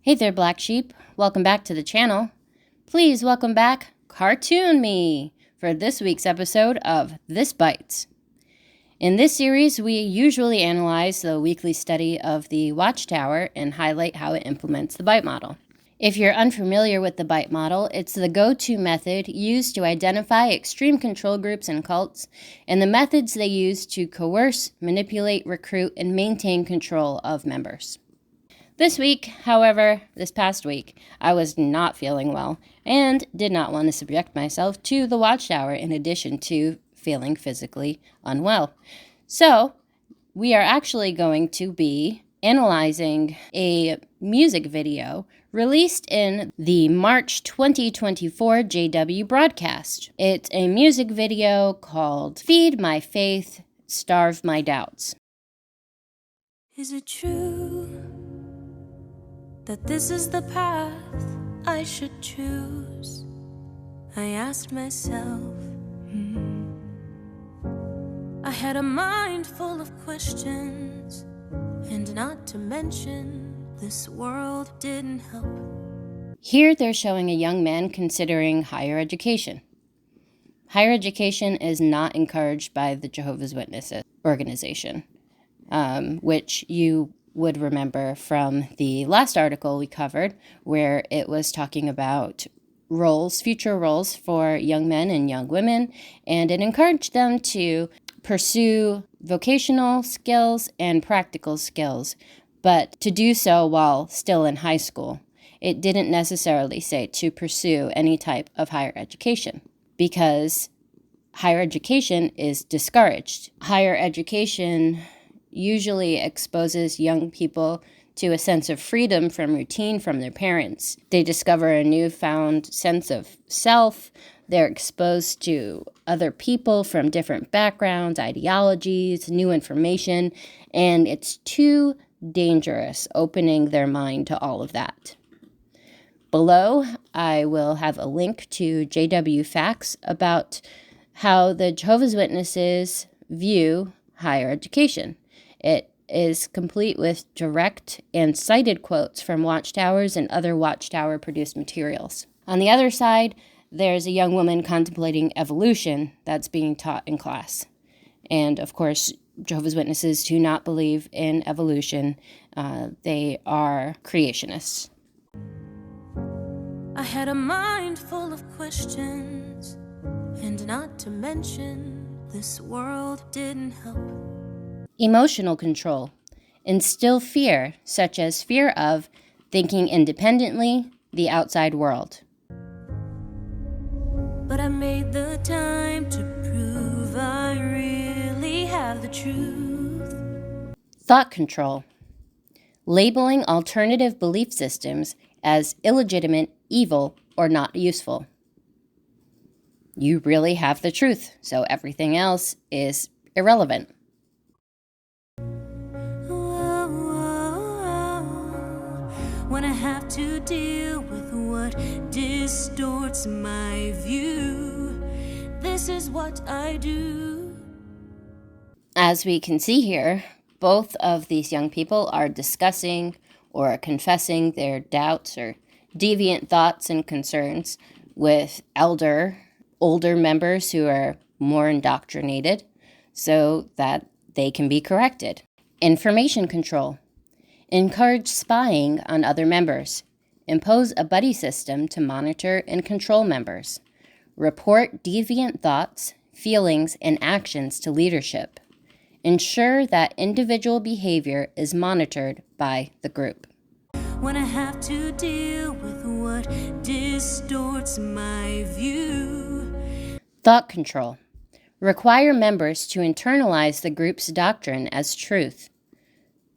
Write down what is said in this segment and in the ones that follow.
Hey there, Black Sheep. Welcome back to the channel. Please welcome back Cartoon Me for this week's episode of This Bites. In this series, we usually analyze the weekly study of the Watchtower and highlight how it implements the bite model. If you're unfamiliar with the bite model, it's the go-to method used to identify extreme control groups and cults, and the methods they use to coerce, manipulate, recruit, and maintain control of members. This past week, I was not feeling well and did not want to subject myself to the Watchtower in addition to feeling physically unwell. So, we are actually going to be analyzing a music video released in the March 2024 JW broadcast. It's a music video called Feed My Faith, Starve My Doubts. Is it true that this is the path I should choose? I asked myself. I had a mind full of questions, and not to mention, this world didn't help. Here they're showing a young man considering higher education. Higher education is not encouraged by the Jehovah's Witnesses organization, which you would remember from the last article we covered, where it was talking about future roles for young men and young women, and it encouraged them to pursue vocational skills and practical skills, but to do so while still in high school. It didn't necessarily say to pursue any type of higher education, because higher education is discouraged. Higher education usually exposes young people to a sense of freedom from routine from their parents. They discover a newfound sense of self. They're exposed to other people from different backgrounds, ideologies, new information, and it's too dangerous opening their mind to all of that. Below, I will have a link to JW Facts about how the Jehovah's Witnesses view higher education. It is complete with direct and cited quotes from Watchtowers and other Watchtower-produced materials. On the other side, there's a young woman contemplating evolution that's being taught in class. And, of course, Jehovah's Witnesses do not believe in evolution. They are creationists. I had a mind full of questions, and not to mention, this world didn't help. Emotional control. Instill fear, such as fear of thinking independently, the outside world. But I made the time to prove I really have the truth. Thought control. Labeling alternative belief systems as illegitimate, evil, or not useful. You really have the truth, so everything else is irrelevant. When I have to deal with what distorts my view, this is what I do. As we can see here, both of these young people are discussing or confessing their doubts or deviant thoughts and concerns with older members who are more indoctrinated so that they can be corrected. Information control. Encourage spying on other members. Impose a buddy system to monitor and control members. Report deviant thoughts, feelings, and actions to leadership. Ensure that individual behavior is monitored by the group. When I have to deal with what distorts my view. Thought control. Require members to internalize the group's doctrine as truth.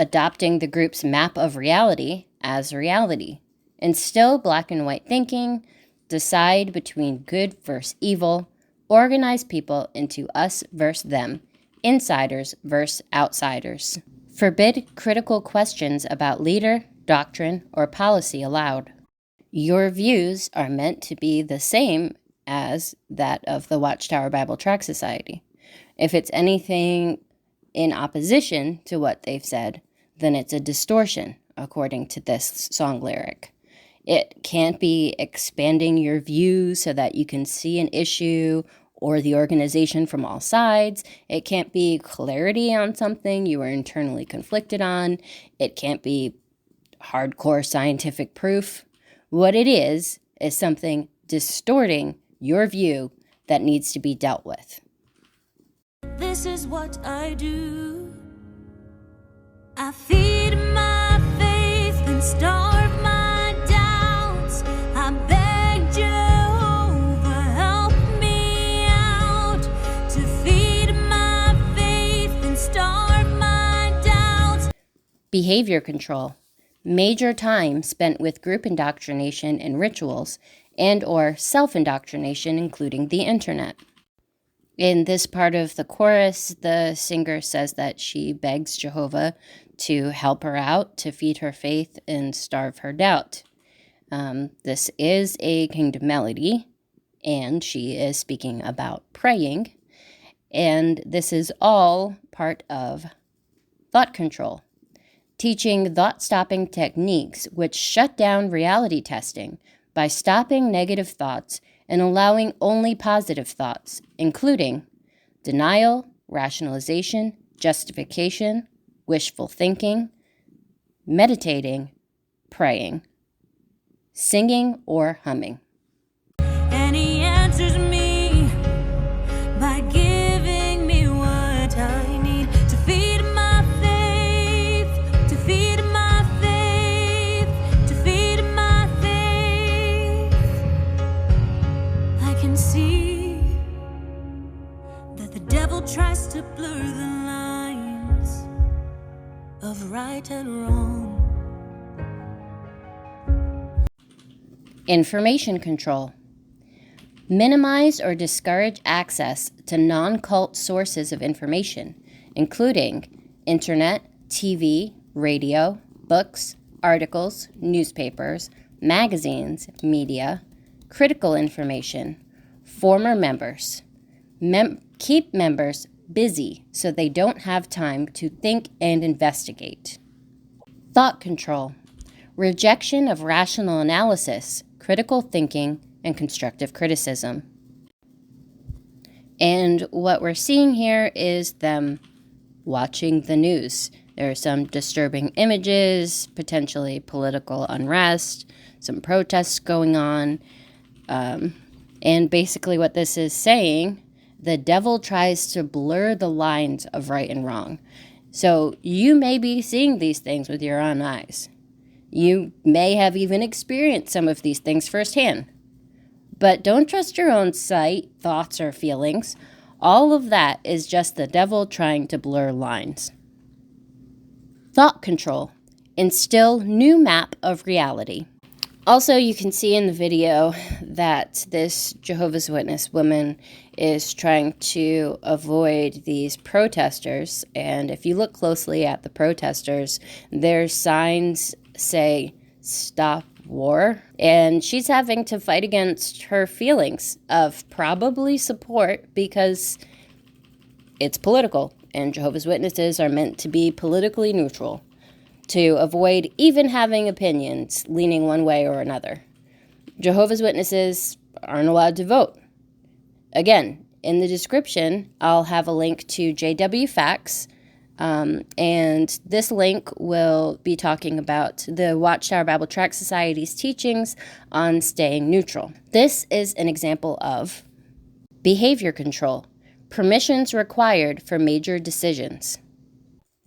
Adopting the group's map of reality as reality. Instill black and white thinking. Decide between good versus evil. Organize people into us versus them. Insiders versus outsiders. Forbid critical questions about leader, doctrine, or policy allowed. Your views are meant to be the same as that of the Watchtower Bible Tract Society. If it's anything in opposition to what they've said, then it's a distortion according to this song lyric. It can't be expanding your views so that you can see an issue or the organization from all sides. It can't be clarity on something you are internally conflicted on. It can't be hardcore scientific proof. What it is something distorting your view that needs to be dealt with. This is what I do. I feed my faith and starve my doubts. I beg Jehovah, help me out to feed my faith and starve my doubts. Behavior control. Major time spent with group indoctrination and rituals and or self-indoctrination, including the internet. In this part of the chorus, the singer says that she begs Jehovah to help her out, to feed her faith and starve her doubt. This is a kingdom melody, and she is speaking about praying, and this is all part of thought control. Teaching thought-stopping techniques which shut down reality testing by stopping negative thoughts and allowing only positive thoughts, including denial, rationalization, justification, wishful thinking, meditating, praying, singing or humming. And he answers me by giving me what I need to feed my faith, to feed my faith, to feed my faith. I can see that the devil tries to blur the lines of right and wrong. Information control. Minimize or discourage access to non-cult sources of information, including internet, TV, radio, books, articles, newspapers, magazines, media, critical information, former members. Keep members busy so they don't have time to think and investigate. Thought control. Rejection of rational analysis, critical thinking, and constructive criticism. And what we're seeing here is them watching the news. There are some disturbing images, potentially political unrest, some protests going on. And basically what this is saying, the devil tries to blur the lines of right and wrong. So you may be seeing these things with your own eyes. You may have even experienced some of these things firsthand. But don't trust your own sight, thoughts, or feelings. All of that is just the devil trying to blur lines. Thought control. Instill new map of reality. Also, you can see in the video that this Jehovah's Witness woman is trying to avoid these protesters. And if you look closely at the protesters, their signs say, "Stop war," and she's having to fight against her feelings of probably support because it's political, and Jehovah's Witnesses are meant to be politically neutral, to avoid even having opinions leaning one way or another. Jehovah's Witnesses aren't allowed to vote. Again, in the description, I'll have a link to JW Facts, and this link will be talking about the Watchtower Bible Tract Society's teachings on staying neutral. This is an example of behavior control, permissions required for major decisions.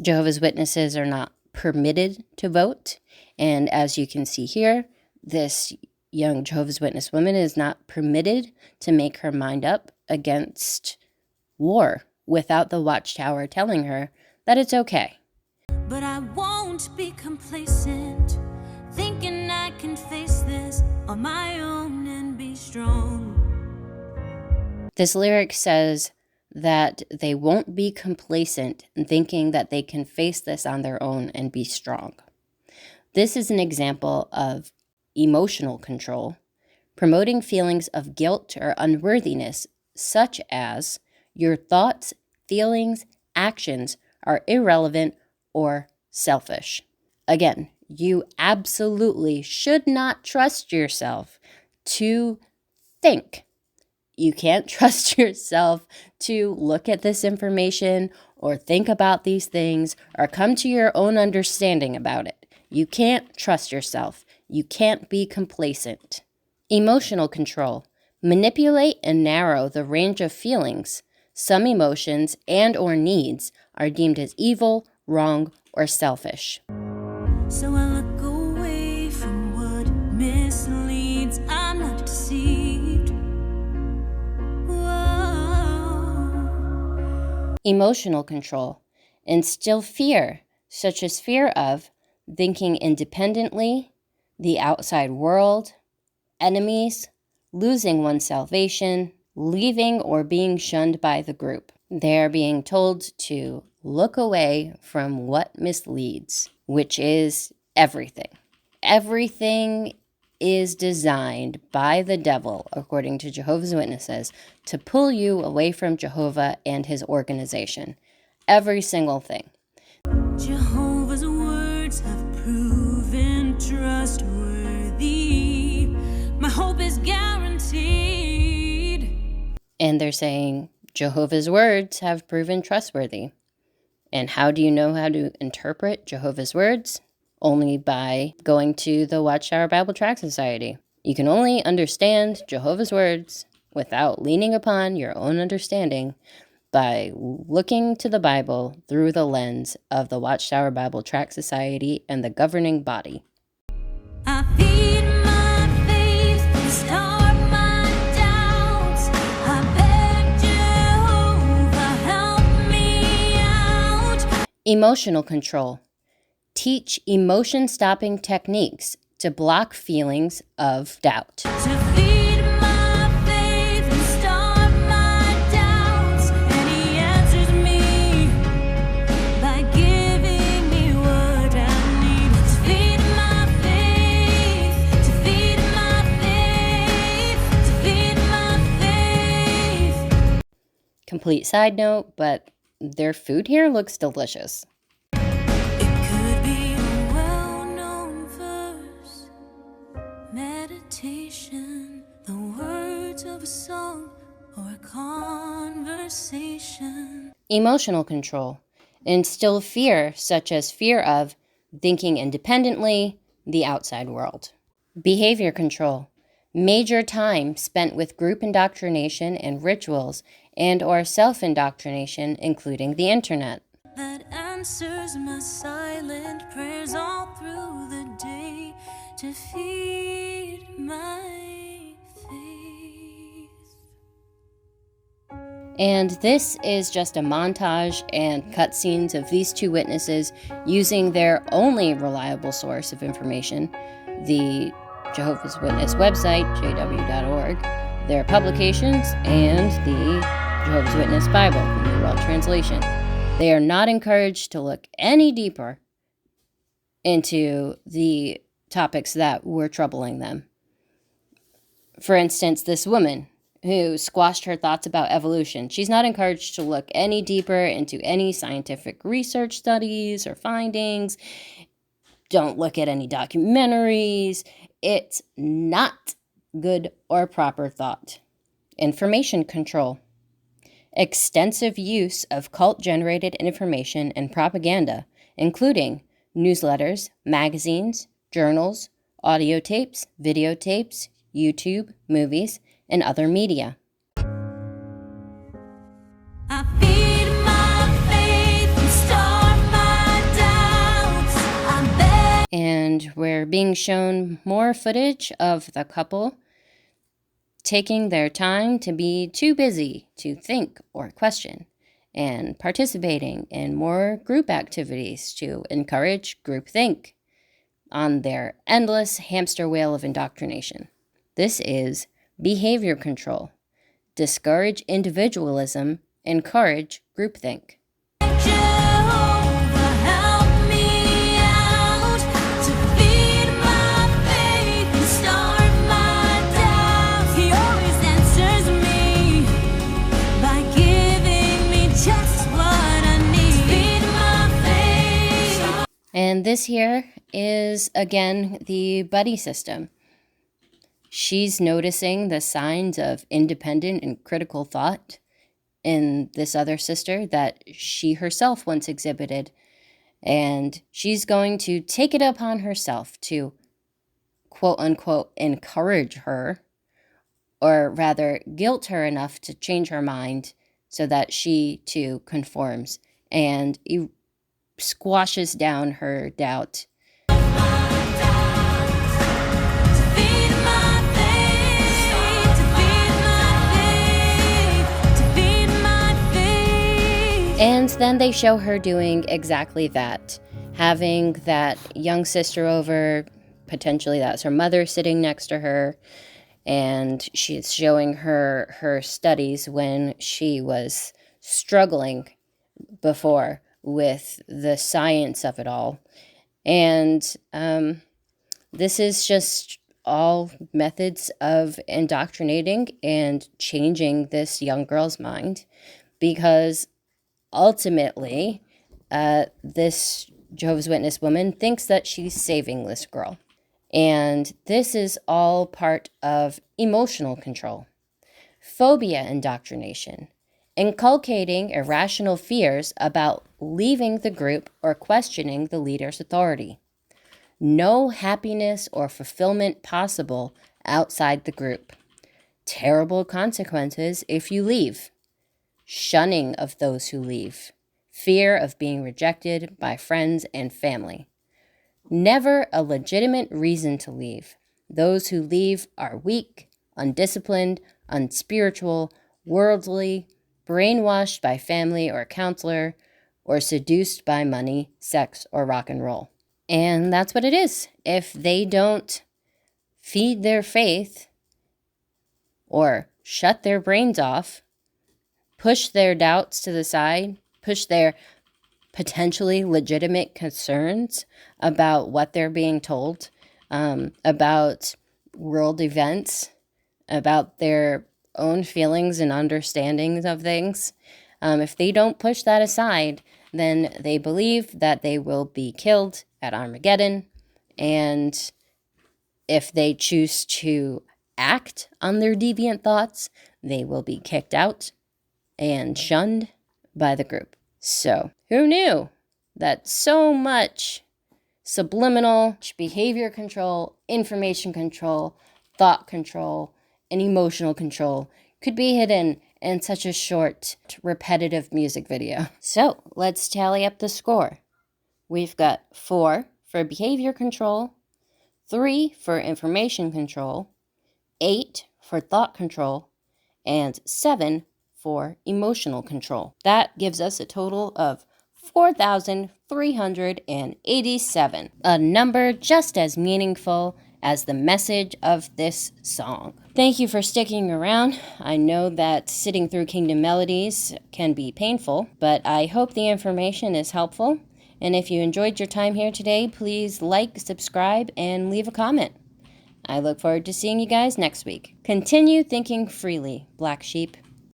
Jehovah's Witnesses are not permitted to vote, and as you can see here, this young Jehovah's Witness woman is not permitted to make her mind up against war without the Watchtower telling her that it's okay. But I won't be complacent, thinking I can face this on my own and be strong. This lyric says that they won't be complacent in thinking that they can face this on their own and be strong. This is an example of emotional control, promoting feelings of guilt or unworthiness, such as your thoughts, feelings, actions are irrelevant or selfish. Again, You absolutely should not trust yourself to think. You can't trust yourself to look at this information or think about these things or come to your own understanding about it. You can't trust yourself. You can't be complacent. Emotional control. Manipulate and narrow the range of feelings. Some emotions and or needs are deemed as evil, wrong, or selfish. So I look away from what misleads. I'm not deceived. Whoa. Emotional control. Instill fear, such as fear of thinking independently, the outside world, enemies, losing one's salvation, leaving or being shunned by the group. They are being told to look away from what misleads, which is everything. Everything is designed by the devil, according to Jehovah's Witnesses, to pull you away from Jehovah and his organization. Every single thing. Jehovah's words have proven trustworthy. My hope is guaranteed. And they're saying Jehovah's words have proven trustworthy. And how do you know how to interpret Jehovah's words? Only by going to the Watchtower Bible Tract Society. You can only understand Jehovah's words without leaning upon your own understanding by looking to the Bible through the lens of the Watchtower Bible Tract Society and the governing body. I feed my faith and start my doubts. I beg Jehovah, help me out. Emotional control. Teach emotion-stopping techniques to block feelings of doubt. To feed my faith and start my doubts. And he answers me by giving me what I need. To feed my faith, to feed my faith, to feed my faith. Complete side note, but their food here looks delicious. It could be a well-known verse, meditation, the words of a song, or a conversation. Emotional control. Instill fear, such as fear of thinking independently, the outside world. Behavior control. Major time spent with group indoctrination and rituals and or self-indoctrination, including the internet. That answers my silent prayers all through the day to feed my faith. And this is just a montage and cutscenes of these two witnesses using their only reliable source of information, the Jehovah's Witness website, jw.org, their publications, and the Jehovah's Witness Bible, the New World Translation. They are not encouraged to look any deeper into the topics that were troubling them. For instance, this woman who squashed her thoughts about evolution, she's not encouraged to look any deeper into any scientific research studies or findings. Don't look at any documentaries. It's not good or proper thought. Information control. Extensive use of cult-generated information and propaganda, including newsletters, magazines, journals, audio tapes, videotapes, YouTube, movies, and other media. I feed my faith and start my doubts. I beg. And we're being shown more footage of the couple taking their time to be too busy to think or question, and participating in more group activities to encourage groupthink on their endless hamster wheel of indoctrination. This is behavior control. Discourage individualism, encourage groupthink. Jehovah, help me out to feed my faith and start my doubts. He always answers me by giving me just what I need. Feed my faith. And this here is, again, the buddy system. She's noticing the signs of independent and critical thought in this other sister that she herself once exhibited. And she's going to take it upon herself to, quote unquote, encourage her, or rather guilt her enough to change her mind so that she too conforms and squashes down her doubt. And then they show her doing exactly that, having that young sister over, potentially that's her mother sitting next to her, and she's showing her her studies when she was struggling before with the science of it all. And this is just all methods of indoctrinating and changing this young girl's mind, because ultimately, this Jehovah's Witness woman thinks that she's saving this girl. And this is all part of emotional control. Phobia indoctrination, inculcating irrational fears about leaving the group or questioning the leader's authority. No happiness or fulfillment possible outside the group. Terrible consequences if you leave. Shunning of those who leave, fear of being rejected by friends and family. Never a legitimate reason to leave. Those who leave are weak, undisciplined, unspiritual, worldly, brainwashed by family or counselor, or seduced by money, sex, or rock and roll. And that's what it is. If they don't feed their faith or shut their brains off, push their doubts to the side, push their potentially legitimate concerns about what they're being told, about world events, about their own feelings and understandings of things. If they don't push that aside, then they believe that they will be killed at Armageddon. And if they choose to act on their deviant thoughts, they will be kicked out and shunned by the group. So, who knew that so much subliminal behavior control, information control, thought control, and emotional control could be hidden in such a short, repetitive music video? So, let's tally up the score. We've got 4 for behavior control, 3 for information control, 8 for thought control, and 7 for emotional control. That gives us a total of 4,387, a number just as meaningful as the message of this song. Thank you for sticking around. I know that sitting through Kingdom Melodies can be painful, but I hope the information is helpful. And if you enjoyed your time here today, please like, subscribe, and leave a comment. I look forward to seeing you guys next week. Continue thinking freely, Black Sheep.